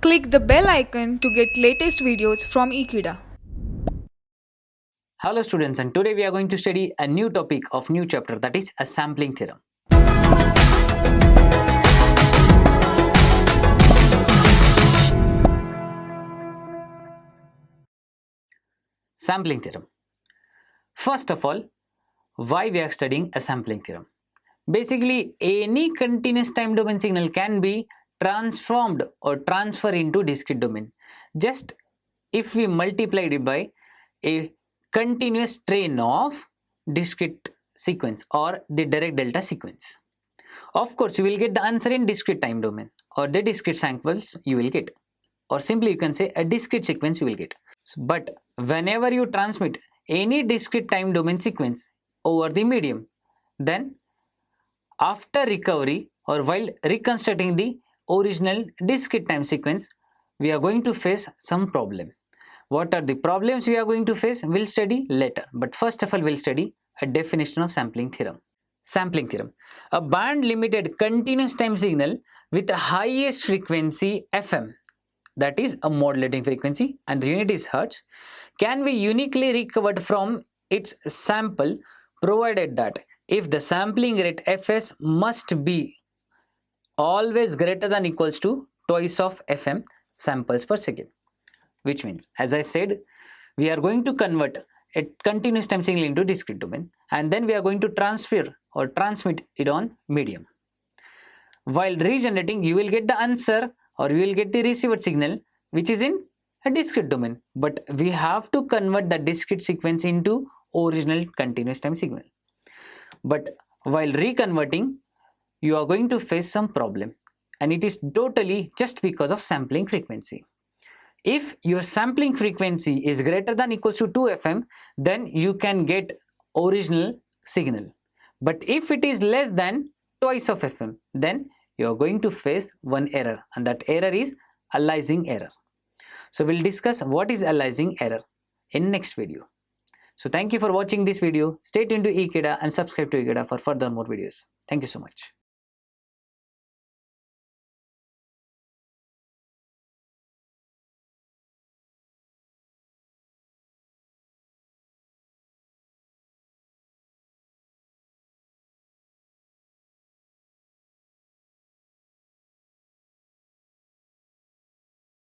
Click the bell icon to get latest videos from Ekeeda. Hello students, and today we are going to study a new topic of new chapter, that is a sampling theorem. Sampling theorem. First of all, why we are studying a sampling theorem? Basically, any continuous time domain signal can be transformed or transferred into discrete domain just if we multiplied it by a continuous train of discrete sequence or the direct delta sequence. Of course, you will get the answer in discrete time domain or the discrete samples you will get, or simply you can say a discrete sequence you will get. But whenever you transmit any discrete time domain sequence over the medium, then after recovery or while reconstructing the original discrete time sequence, we are going to face some problem. What are the problems we are going to face? We'll study later. But first of all, we'll study a definition of sampling theorem. Sampling theorem. A band limited continuous time signal with the highest frequency FM, that is a modulating frequency and the unit is hertz, can be uniquely recovered from its sample provided that if the sampling rate Fs must be always greater than equals to twice of Fm samples per second. Which means, as I said, we are going to convert a continuous time signal into discrete domain and then we are going to transfer or transmit it on medium. While regenerating, you will get the answer or you will get the received signal which is in a discrete domain, but we have to convert the discrete sequence into original continuous time signal. But while reconverting, you are going to face some problem, and it is totally just because of sampling frequency. If your sampling frequency is greater than equals to 2 FM, then you can get original signal. But if it is less than twice of FM, then you are going to face one error, and that error is aliasing error. So we'll discuss what is aliasing error in next video. So thank you for watching this video. Stay tuned to Ekeeda and subscribe to Ekeeda for further more videos. Thank you so much.